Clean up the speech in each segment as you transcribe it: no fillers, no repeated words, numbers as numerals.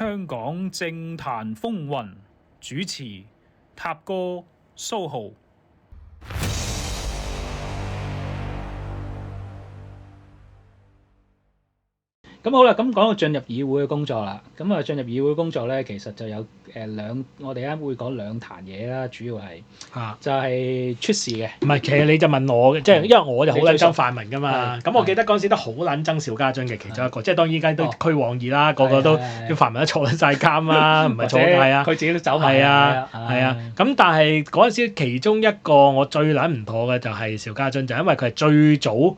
香港政壇風雲，主持塔哥蘇浩。咁好啦，咁講到進入議會嘅工作啦，咁啊進入議會工作咧，其實就有我哋啱會講兩壇嘢啦，主要係就係出事嘅。唔係，其實你就問我嘅，即係因為我就好撚憎泛民噶嘛。咁我記得嗰陣時都好撚憎邵家臻嘅其中一個，即係當然依家都俱往矣啦，個個都啲泛民都坐撚晒監啦，唔係坐係啊，佢自己都走埋。係啊。咁但係嗰陣時其中一個我最撚唔妥嘅就係邵家臻，就因為佢係最早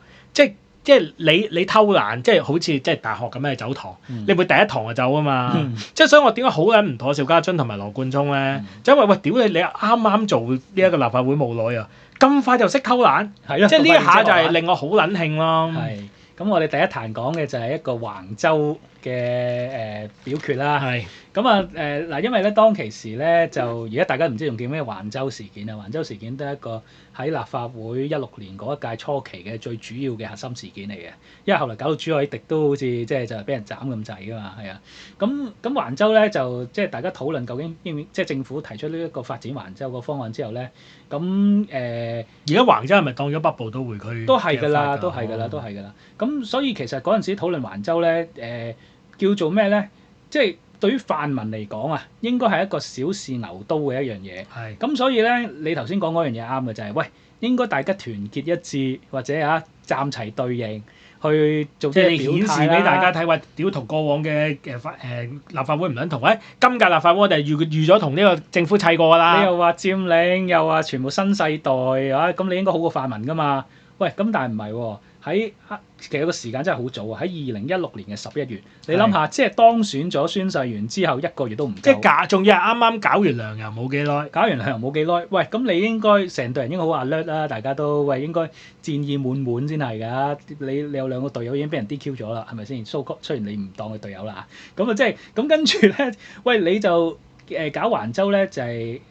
即係你偷懶，即係好似即係大學咁樣走堂，你會第一堂就走啊嘛。即係所以我點解好撚唔妥邵家臻同埋羅冠聰咧？就因為喂，屌你啱啱做呢一個立法會冇耐啊，咁快就識偷懶，即係呢一下就係令我好撚興咯。係。咁我哋第一壇講嘅就係一個橫州嘅表決啦。係。咁啊嗱，因為咧當其時咧就而家大家唔知仲叫咩橫州事件啊？橫州事件都係一個喺立法會16年嗰一屆初期嘅最主要嘅核心事件嚟嘅。因為後來搞到朱凱廸都好似即係就係俾人斬咁滯噶嘛，係啊。咁橫州咧就即係大家討論究竟應唔應即係政府提出呢一個發展橫州個方案之後咧，咁而家橫州係咪當咗北部都會區？都係㗎啦，都係㗎啦。咁所以其實嗰陣時討論橫州咧，叫做咩咧？即係對於泛民嚟講啊，應該係一個小試牛刀嘅一樣嘢。係。咁所以咧，你頭先講嗰樣嘢啱嘅就係，喂，應該大家團結一致，或者站齊隊形去做啲表態啦。顯示俾大家睇，話屌同過往嘅立法會唔撚同，今屆立法會我哋預咗同呢個政府砌過㗎啦。你又話佔領，又話全部新世代咁你應該好過泛民㗎嘛？喂，咁但係唔係喎？其實個時間真係好早啊！喺2016年嘅11月，你諗下，即係當選咗宣誓完之後1個月都唔夠，即係仲要係啱啱搞完糧又冇幾耐，搞完糧又冇幾耐。喂，咁你應該成隊人應該好 alert 啦，大家都喂應該戰意滿滿先係㗎。你有兩個隊友已經俾人 DQ 咗啦，係咪先？雖然你唔當佢隊友啦，咁啊即係咁跟住咧，喂你就搞橫州咧就係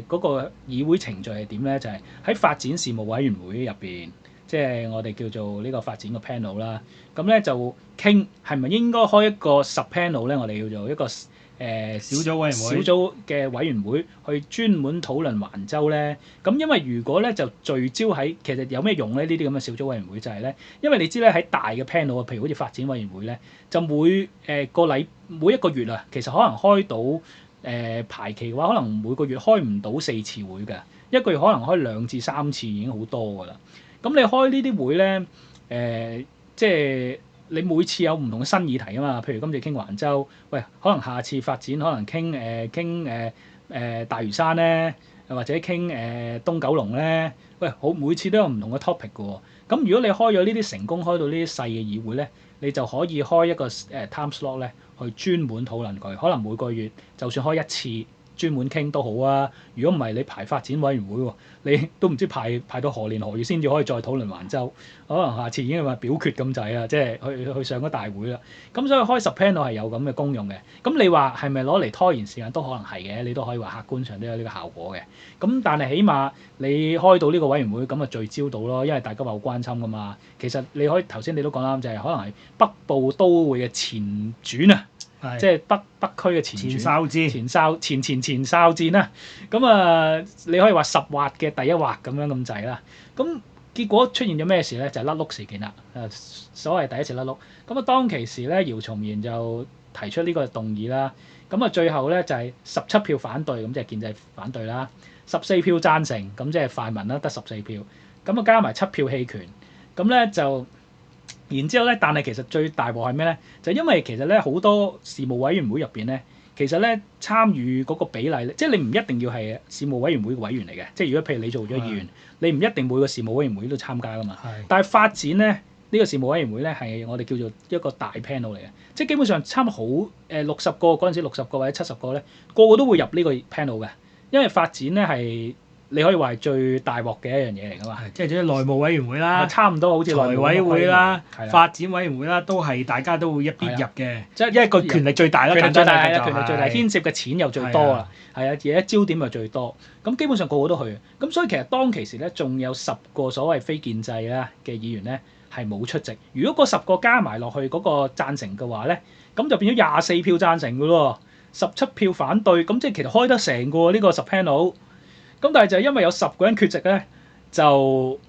嗰個議會程序係點咧？就係喺發展事務委員會入邊。即係我哋叫做呢個發展個 panel 啦，咁咧就傾係咪應該開一個 sub panel 咧？我哋叫做一個小組委員會，小組嘅委員會去專門討論橫州咧。咁因為如果咧就聚焦喺其實有咩用咧？呢啲咁嘅小組委員會就係咧，因為你知咧喺大嘅 panel 啊，譬如好似發展委員會咧，就每一個月啊，其實可能開到排期嘅話，可能每個月開唔到4次會㗎，一個月可能開2至3次已經好多㗎啦。咁你開呢啲會咧，即係你每次有唔同嘅新議題啊嘛。譬如今次傾橫州，喂，可能下次發展可能傾大嶼山咧，或者傾東九龍咧，喂，好每次都有唔同嘅 topic 嘅喎。咁如果你開咗呢啲成功開到呢啲細嘅議會咧，你就可以開一個time slot 咧，去專門討論佢。可能每個月就算開一次。專門傾都好啊！如果唔係你排發展委員會喎，你都唔知排到何年何月先至可以再討論橫州，可能下次已經話表決咁滯啦，即係去上咗大會啦。咁所以開10 panel 係有咁嘅功用嘅。咁你話係咪攞嚟拖延時間都可能係嘅，你都可以話客觀上都有呢個效果嘅。咁但係起碼你開到呢個委員會咁啊聚焦到咯，因為大家話好關心噶嘛。其實你可以頭先你都講啦，就係可能係北部都會嘅前傳啊。即係北區嘅前哨戰啦，咁啊你可以話10劃嘅第一劃咁樣咁滯啦。咁結果出現咗咩事咧？就係甩碌事件啦。所謂第一次甩碌。咁啊當其時咧，姚松炎就提出呢個動議啦。咁啊最後咧就係17票反對，咁即係建制反對啦。14票贊成，咁即係泛民啦，得14票。咁啊加埋7票棄權，咁咧就。然之後咧，但係其實最大鑊係咩咧？就因為其實咧好多事務委員會入邊咧，其實咧參與嗰個比例咧，即係你唔一定要係事務委員會嘅委員嚟嘅。即係如果譬如你做咗議員，你唔一定每個事務委員會都參加噶嘛。但係發展咧呢個事務委員會咧係我哋叫做一個大 panel 嚟嘅，即係基本上差唔多好60個嗰陣時60個或者70個咧，個個都會入呢個 panel 嘅，因為發展咧係。你可以話係最大鑊嘅一樣嘢嚟㗎嘛，即係總之內務委員會啦，差唔多好似財委會啦、發展委員會啦，都係大家都會一邊入嘅，即係因為個權力最大啦，權力最大係啦，權力最大，牽涉嘅錢又最多啦，係啊，而且焦點又最多，咁基本上個個都去，咁所以其實當其時咧，仲有10個所謂非建制啦嘅議員咧係冇出席。如果嗰10個加埋落去嗰個贊成嘅話咧，咁就變咗24票贊成㗎咯。17票反對，咁即係其實開得成個呢個10 panel。咁但係就因為有10個人缺席咧，就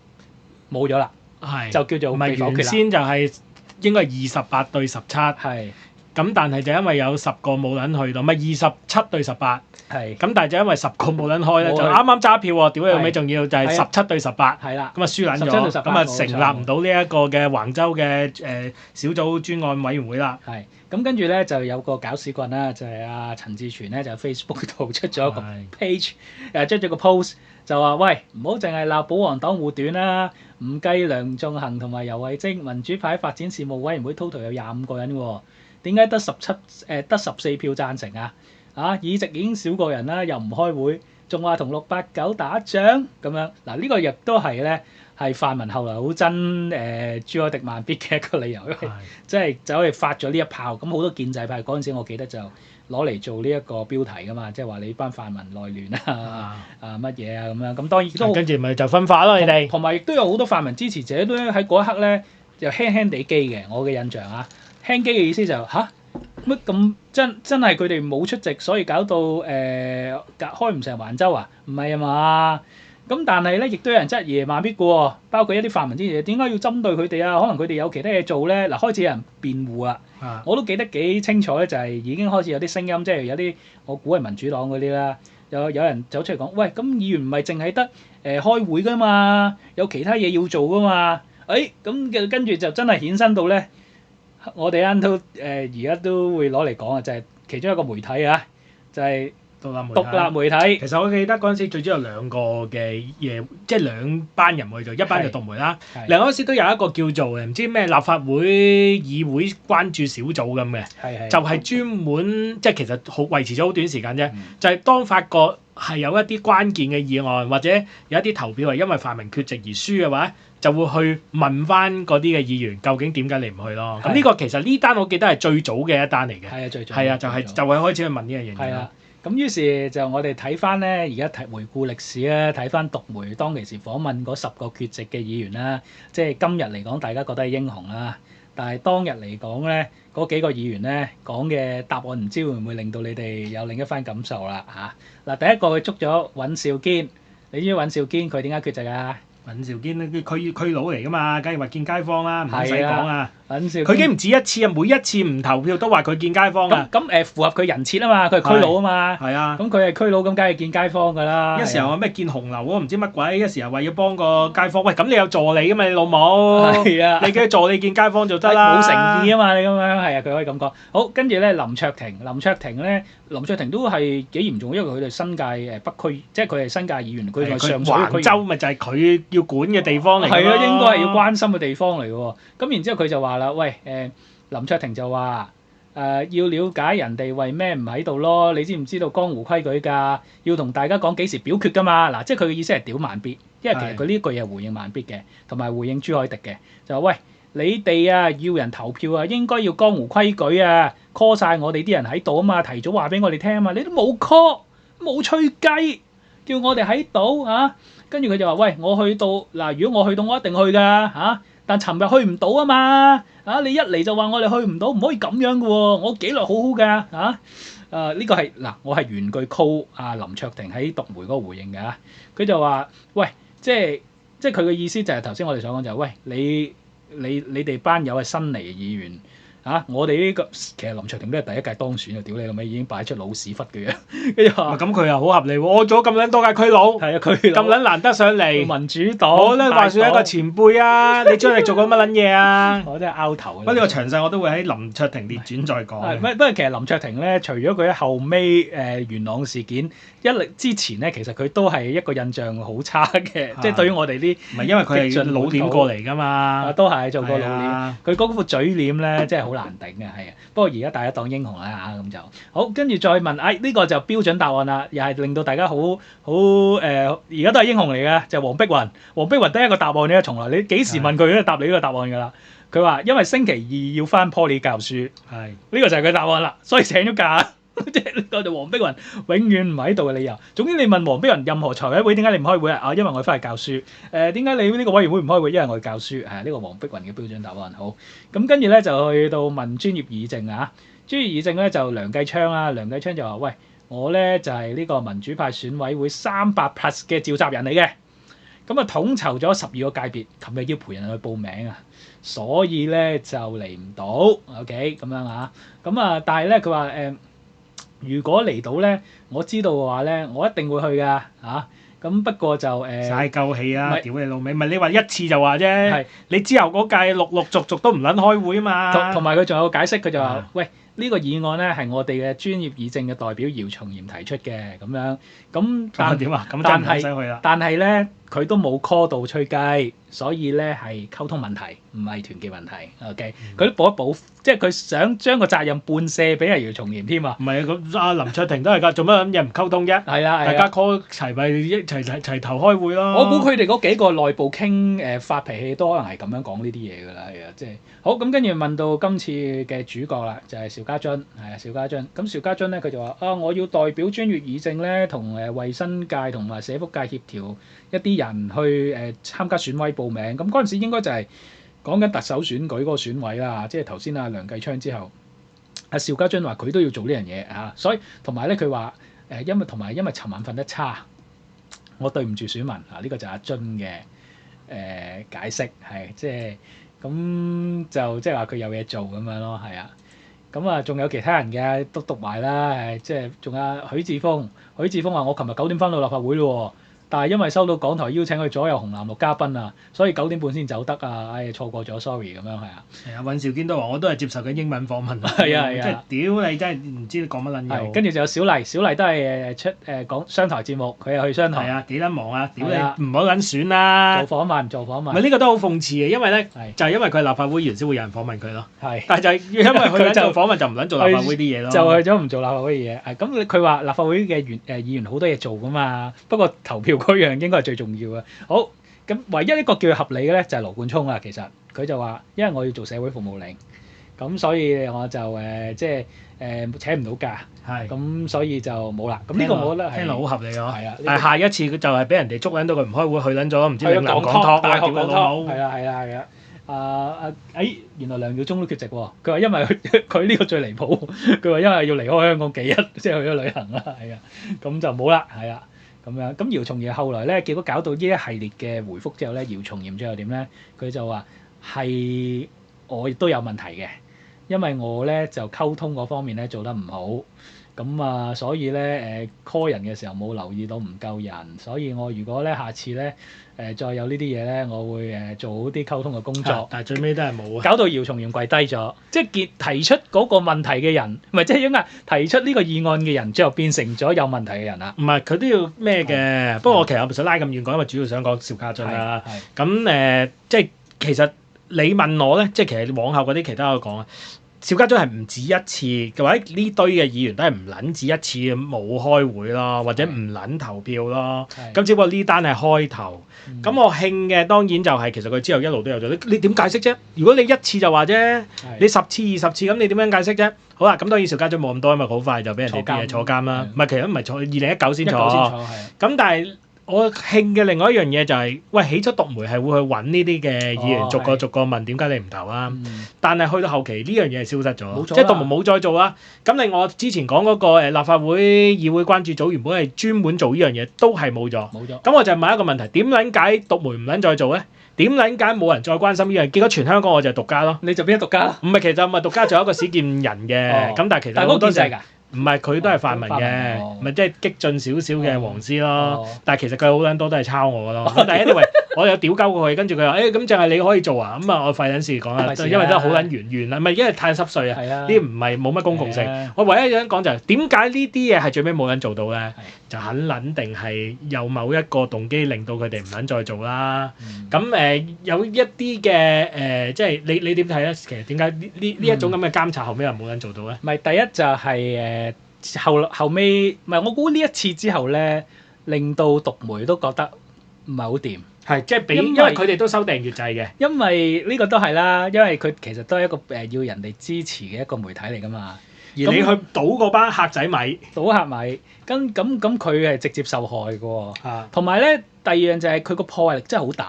冇咗啦，係就叫做唔係原被否決啦。先就係應該係28對17，係咁但係就因為有10個冇撚去到，唔係27對18，係咁但係就因為10個冇撚開咧，冇去就啱啱揸票喎，屌你老味，係仲要就係係啊17對18，咁啊係啦，輸撚17對咗， 18咁啊冇錯成立唔到呢一個嘅橫州嘅小組專案委員會啦。係咁跟住咧就有個搞屎棍啦，就係阿陳志全咧就喺 Facebook 度出咗個係 page，出咗個 post 就話喂，唔好淨係鬧保皇黨護短啦，唔計梁頌恆同埋游蕙禎，民主派發展事務委員會 total 有25個人喎，點解得14票贊成啊？議席已經少過人啦，又唔開會，仲話同689打仗咁樣。嗱呢個亦都係咧係泛民後來好憎朱凱廸慢必嘅一個理由，因為係即係走去發咗呢一炮，咁好多建制派嗰陣時，我記得就攞嚟做呢一個標題噶嘛，即係話你班泛民內亂啊乜嘢啊咁樣。咁當然都跟住咪就分化咯，你哋同埋亦都有好多泛民支持者都喺嗰一刻咧就輕輕地機嘅，我嘅印象啊，輕機嘅意思就乜咁真係佢哋冇出席，所以搞到開唔成橫州啊？唔係啊嘛。咁但係咧，亦都有人質疑慢必嘅喎，包括一啲泛民支持者，點解要針對佢哋啊？可能佢哋有其他嘢做咧。嗱，開始有人辯護啦。我都記得幾清楚咧，就係已經開始有啲聲音，即係有啲我估係民主黨嗰啲啦，有人走出嚟講，喂，咁議員唔係淨係得開會噶嘛，有其他嘢要做噶嘛？咁跟住就真係衍生到咧，我哋啱都而家都會攞嚟講啊，就係其中一個媒體啊，就係獨立媒體。其實我記得嗰陣時最主要有兩個嘅嘢，即係兩班人去做，一班就獨媒啦，另外嗰陣時都有一個叫做唔知咩立法會議會關注小組咁嘅，就係專門即係其實維持咗好短時間啫，就係當發覺係有一啲關鍵嘅議案或者有一啲投票係因為泛民缺席而輸嘅話，就會去問翻嗰啲嘅議員究竟點解你唔去咯？咁呢個其實呢單我記得係最早嘅一單嚟嘅，係啊，最早係啊，就係開始去問呢樣嘢。係啊。咁於是就我哋睇翻咧，而家回顧歷史咧，睇翻獨媒當其時訪問嗰10個缺席嘅議員啦，即係今日嚟講，大家覺得係英雄啦。但係當日嚟講咧，嗰幾個議員咧講嘅答案，唔知會唔會令到你哋有另一番感受啦嚇。嗱，第一個佢捉咗尹兆堅，你知唔知尹兆堅佢點解缺席啊？尹兆堅咧，區佬嚟噶嘛，梗係話見街坊啦，唔使講啊。尹兆堅佢已經唔止一次啊，每一次唔投票都話佢見街坊啊。咁符合佢人設啊嘛，佢係區佬啊嘛。係啊。咁佢係區佬，咁梗係見街坊㗎啦。一時候話咩見紅樓喎，唔知乜鬼；一時候話要幫個街坊。喂，咁你有助理㗎嘛，你老母。係啊。你嘅助理見街坊就得啦。冇誠意啊嘛，你咁樣係啊，佢可以咁講。好，跟住咧林卓廷都係幾嚴重，因為佢哋新界北區，即係佢係新界議員，佢係上水區。橫州咪就係佢要管嘅地方嚟。係啊，應該係要關心嘅地方嚟嘅喎。咁然之後佢就話啦，喂，林卓廷就話要了解人哋為咩唔喺度咯？你知唔知道江湖規矩㗎？要同大家講幾時表決㗎嘛？嗱，即係佢嘅意思係屌慢必，因為其實佢呢句嘢係回應慢必嘅，同埋回應朱凱廸嘅，就話喂，你哋啊要人投票啊，應該要江湖規矩啊 ，call 晒我哋啲人喺度啊嘛，提早話俾我哋聽啊嘛，你都冇 call，冇吹雞，叫我哋喺度啊！跟住佢就話：喂，我去到嗱，如果我去到，我一定去㗎嚇。但尋日去唔到啊嘛，你一嚟就話我哋去唔到，唔可以咁樣嘅喎。我紀律好好㗎嚇。呢個係嗱，我係原句 call 阿林卓廷喺獨媒嗰個回應嘅。佢就話：喂，即係佢嘅意思就係頭先我哋所講就係：喂，你哋班友係新嚟嘅議員。我哋呢個其實林卓廷都係第一屆當選啊！屌你老味已經擺出老屎忽嘅樣，跟住話咁佢又好合理喎，我做咗咁撚多屆區佬，係啊，區佬咁撚難得上嚟民主黨，我咧話算一個前輩啊！你將嚟做緊乜撚嘢啊？我真係拗頭。不過呢個詳細我都會喺林卓廷列傳再講。不過其實林卓廷咧，除咗佢喺後尾元朗事件之前咧，其實佢都係一個印象好差嘅，即係對於我哋啲唔係因為佢係老臉過嚟㗎嘛，都係做過老臉。佢嗰副嘴臉咧，真係好難頂嘅，係啊。不過而家大家當英雄啦嚇，咁就好。跟住再問，呢個就標準答案啦，又係令到大家好而家都係英雄嚟嘅，就係黃碧雲。黃碧雲得一個答案嘅，從來你幾時問佢都答你呢個答案㗎啦。佢話因為星期二要返 Poly 教書，係呢個就係佢答案啦，所以請咗假。即係呢個就黃碧雲永遠唔喺度嘅理由。總之你問黃碧雲任何財委會點解你唔開會啊？因為我翻去教書。點解你呢個委員會唔開會？因為我去教書。呢個黃碧雲嘅標準答案。好，咁跟住咧就去到問專業議政啊。專業議政咧就梁繼昌啦，梁繼昌就話：喂，我咧就係呢個民主派選委會300+ 嘅召集人嚟嘅，咁啊統籌咗12個界別，琴日要陪人去報名啊，所以咧就嚟唔到，OK 咁樣啊，咁啊，但係咧佢話如果嚟到咧，我知道嘅話咧，我一定會去噶嚇。咁不過就嘥鳩氣啊！唔係屌你老味，唔係你話一次就話啫係，你之後嗰屆陸陸續續都唔撚開會啊嘛。同埋佢仲有個解釋，佢就話啊：喂，呢個議案咧係我哋嘅專業議政嘅代表姚松炎提出嘅，咁樣咁咁點啊？咁真係唔但係使去啦。但係咧，佢都冇 call 到吹雞，所以咧係溝通問題，唔係團結問題。OK，佢都補一補，即係佢想將個責任半卸俾阿姚松炎添啊。唔係咁，阿林卓廷都係㗎，做乜咁嘢唔溝通啫？係啦，大家 call 齊咪一齊頭開會咯。我估佢哋嗰幾個內部傾發脾氣都可能係咁樣講呢啲嘢㗎啦，係啊，即係好咁跟住問到今次嘅主角啦，就係邵家臻，係啊，邵家臻。咁邵家臻咧，佢就話我要代表專業議政咧，同衛生界同埋社福界協調一啲人去參加選委報名。咁嗰陣時應該就係講緊特首選舉嗰個選委啦，即係頭先阿梁繼昌之後，阿邵家臻話佢都要做呢樣嘢啊，所以同埋咧佢話因為尋晚瞓得差。我對唔住選民啊！呢個就係阿臻嘅解釋係即係咁就即係話佢有嘢做咁樣咯，係啊。咁啊，仲有其他人嘅都讀埋啦，即係仲有許智峰。許智峰話：我琴日9點翻到立法會咯喎，但係因為收到港台邀請去左右紅藍綠嘉賓啊，所以9點半先走得啊！錯過咗，sorry 咁樣係啊。係啊，尹兆堅都話我都係接受緊英文訪問。係啊係啊，即係屌你真係唔知你講乜撚嘢。跟住就有小麗，小麗都係出講商台節目，佢又去商台。係啊，幾撚忙啊！屌係啊你唔好撚選啦。做訪問。唔係呢個都好諷刺嘅，因為咧係就係因為佢係立法會議員先會有人訪問佢咯。係。但係就係因為佢撚做訪問就唔撚做立法會啲嘢咯。就去咗唔做立法會嘅嘢，咁佢話立法會嘅議員好多嘢做噶嘛，不過投票嗰樣應該係最重要嘅。好，咁唯一一個叫佢合理嘅咧就係羅冠聰啦。其實佢就話，因為我要做社會服務令，咁所以我就即係請唔到假，係咁所以就冇啦。咁呢個我覺得係聽落好合理咯。係啊，但係下一次佢就係俾人哋捉撚到佢唔開會，去撚咗唔知嶺南講託大學講屌佢老母託，係啦係啦係啦。原來梁耀忠都缺席喎。佢話因為佢呢個最離譜，佢話因為要離開香港幾日，即係去咗旅行啦，係啊，咁就冇啦，係啊，咁樣。咁姚松炎後來咧，結果搞到呢一系列嘅回覆之後咧，姚松炎最後點咧？佢就話係我亦都有問題嘅，因為我咧就溝通嗰方面咧做得唔好。咁啊，所以咧call 人嘅時候冇留意到唔夠人，所以我如果咧下次咧再有呢啲嘢咧，我會做好啲溝通嘅工作。但係最尾都係冇啊。搞到姚松炎跪低咗，即係提出嗰個問題嘅人，唔係即係應該提出呢個議案嘅人，最後變成咗有問題嘅人啦。唔係佢都要咩嘅？不過我其實我唔想拉咁遠講，因為主要想講邵家臻啦。咁即係其實你問我咧，即係其實往後嗰啲其他我講啊。邵家臻係唔止一次，或者呢堆嘅議員都係唔撚止一次冇開會咯，或者唔撚投票咯。咁只不過呢單係開頭。咁我慶嘅當然就係其實佢之後一路都有做。你點解釋啫？如果你一次就話啫，你10次20次咁，你點樣解釋啫？好啦，咁當然邵家臻冇咁多，因為好快就俾人哋啲嘢坐監啦。唔係其實唔係坐2019先坐。咁但係我慶嘅另外一樣嘢就係，喂，起初獨媒係會去揾呢啲嘅議員逐個逐個問點解你唔投啊？但係去到後期呢樣嘢係消失咗，即係獨媒冇再做啦。咁另外我之前講嗰個立法會議會關注組原本係專門做呢樣嘢，都係冇咗。咁我就問一個問題：點撚解獨媒唔撚再做咧？點撚解冇人再關心呢樣？結果全香港我就係獨家咯。你就邊一獨家？唔係，其實唔係獨家，仲有一個史建仁嘅。咁但係其實好多謝㗎。唔係佢都係泛民嘅，咪即係激進少少嘅黃絲咯。但係其實佢好撚多都係抄我咯。咁但係 anyway，我有屌鳩過佢，跟住佢話咁就係你可以做啊。咁啊，我費撚事講啦，因為都係好撚圓啦，唔係因為太濕碎啊。呢啲唔係冇乜公共性。我唯一想講就係點解呢啲嘢係最尾冇人做到咧？就肯撚定係有某一個動機令到佢哋唔撚再做啦。咁有一啲嘅即係你點睇咧？其實點解呢一種咁嘅監察後尾又冇人做到咧？咪第一就係後尾，唔係我估呢一次之後咧，令到獨媒都覺得唔係好掂。係即係因為佢哋都收訂閱制嘅。因為呢個都係啦，因為佢其實都係一個要人哋支持嘅一個媒體嚟噶嘛。而你去賭嗰班客仔米，賭客米，咁佢係直接受害嘅喎。啊，同埋咧，第二樣就係佢個破壞力真係好大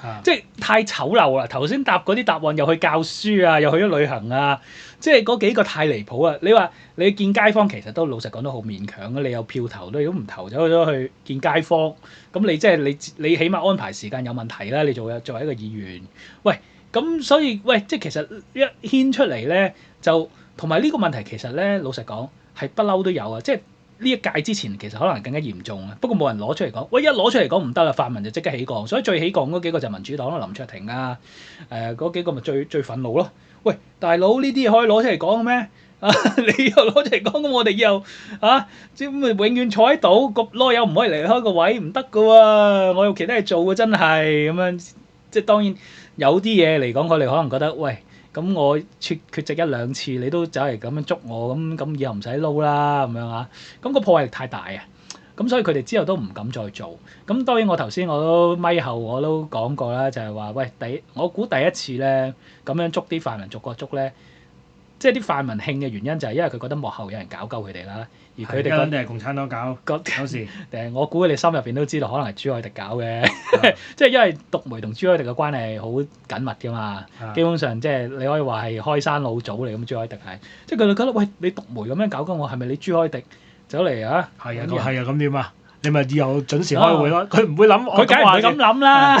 啊！即係太醜陋啦！頭先答嗰啲答案又去教書啊，又去咗旅行啊，即係嗰幾個太離譜啊！你話你見街坊其實都老實講都好勉強啊！你有票投都如果唔投走咗去見街坊，咁你即係你起碼安排時間有問題啦！你作為一個議員，喂咁所以喂即係其實一牽出嚟咧，就同埋呢個問題其實咧老實講係不嬲都有啊！即係。呢一屆之前其實可能更加嚴重啊，不過冇人攞出嚟講。喂，一攞出嚟講唔得啦，泛民就即刻起降，所以最起降嗰幾個就民主黨啦，林卓廷啊，嗰幾個咪最憤怒咯。喂，大佬呢啲嘢可以攞出嚟講嘅咩？啊，你又攞出嚟講，咁我哋以後即係永遠坐喺度，個囉柚唔可以離開個位，唔得噶喎。我有其他嘢做嘅，真係咁樣。即係當然有啲嘢嚟講，我哋可能覺得喂。咁我缺席一兩次，你都走嚟咁樣捉我，咁以後唔使撈啦咁樣啊！咁個破壞力太大啊！咁所以佢哋之後都唔敢再做。咁當然我頭先我都咪後我都講過啦，就係話喂我估第一次咧咁樣捉啲泛民逐個捉咧，即係啲泛民興嘅原因就係因為佢覺得幕後有人搞鳩佢哋啦，而佢哋肯定係共產黨搞事。我估佢哋心入邊都知道，可能係朱凱廸搞嘅，即係因為獨梅同朱凱廸嘅關係好緊密噶嘛，基本上即係你可以話係開山老祖嚟咁。朱凱廸係，即係佢哋覺得喂你獨梅咁樣搞緊我，係咪你朱凱廸走嚟啊？係啊，咁點啊？你咪以後準時開會咯。佢唔會諗，佢梗係唔會咁諗啦，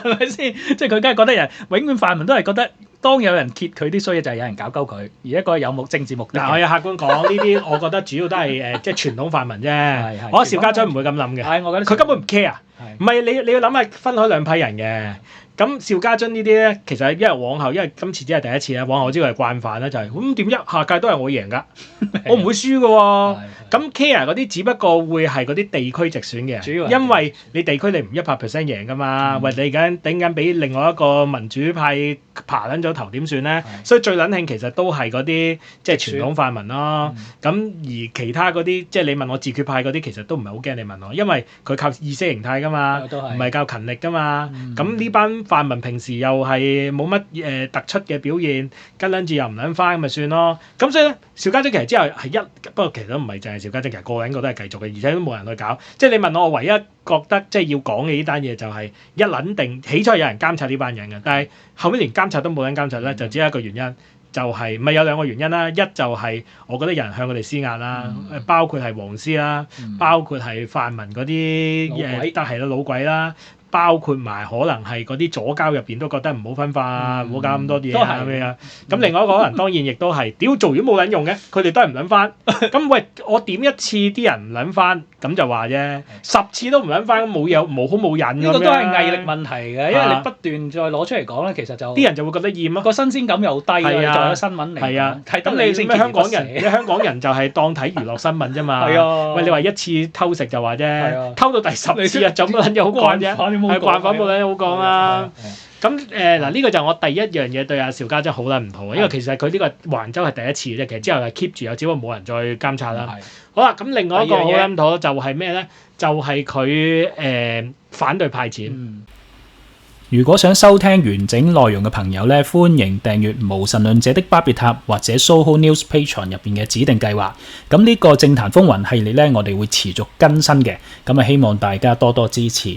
係咪先？即係佢梗係覺得人永遠泛民都係覺得。當有人揭佢啲衰嘢，就係有人搞鳩佢，而一個有政治目的。嗱，我有客觀講呢啲，我覺得主要都係即係傳統泛民啫。我邵家臻唔會咁諗嘅，佢根本唔 care。唔係你要諗下分開兩批人嘅。咁邵家臻呢啲咧，其實因為今次只係第一次咧，往後我知佢係慣犯啦，就係咁點一下屆都係我贏㗎，我唔會輸㗎喎。咁 care 嗰啲只不過會係嗰啲地區直選嘅，因為你地區你唔100% 贏㗎嘛，喂你而家頂緊俾另外一個民主派爬撚咗頭點算咧？所以最撚興其實都係嗰啲即係傳統泛民咯。咁而其他嗰啲即係你問我自決派嗰啲，其實都唔係好驚你問我，因為佢靠意識形態㗎嘛，唔係靠勤力㗎嘛。咁呢班泛民平時又係冇乜突出嘅表現，跟撚住又唔撚翻咁咪算咯。咁所以咧，邵家臻其實之後係不過其實都唔係淨係邵家臻，其實個個都係繼續嘅，而且都冇人去搞。即係你問我唯一覺得即係要講嘅呢單嘢就係一撚定起初有人監察呢班人嘅，但係後尾連監察都冇人監察咧，就只有一個原因，就係唔係有兩個原因啦。一就係我覺得有人向佢哋施壓啦，包括係黃絲啦，包括係泛民嗰啲得係老鬼啦。包括埋可能係嗰啲左膠入邊都覺得唔好分化，唔好搞咁多嘢啊咁樣。咁另外一個可能當然亦都係，屌做完冇撚用嘅，佢哋都係唔撚翻。咁喂，我點一次啲人唔撚翻，咁就話啫。10次都唔撚翻，冇好冇癮咁樣。呢個都係毅力問題嘅，因為你不斷再攞出嚟講咧，其實就啲人就會覺得厭咯，個新鮮感又低啊，作為新聞嚟。係啊，咁你咩香港人？你香港人就係當睇娛樂新聞啫嘛。係啊。喂，你話一次偷食就話啫，偷到第10次啊，做乜撚嘢好講啫？係慣犯冇撚好講啦。咁嗱呢個就我第一樣嘢對阿邵家臻好撚唔妥，因為其實佢呢個橫州係第一次啫，其實之後係 keep 住有，只不過冇人再監察啦。好啦，咁另外一個好撚唔妥就係咩咧？就係佢反對派錢。如果想收聽完整內容嘅朋友咧，歡迎訂閱無神論者的巴別塔或者 Soho News Patreon 入邊嘅指定計劃。咁呢個政壇風雲系列咧，我哋會持續更新嘅，咁啊希望大家多多支持。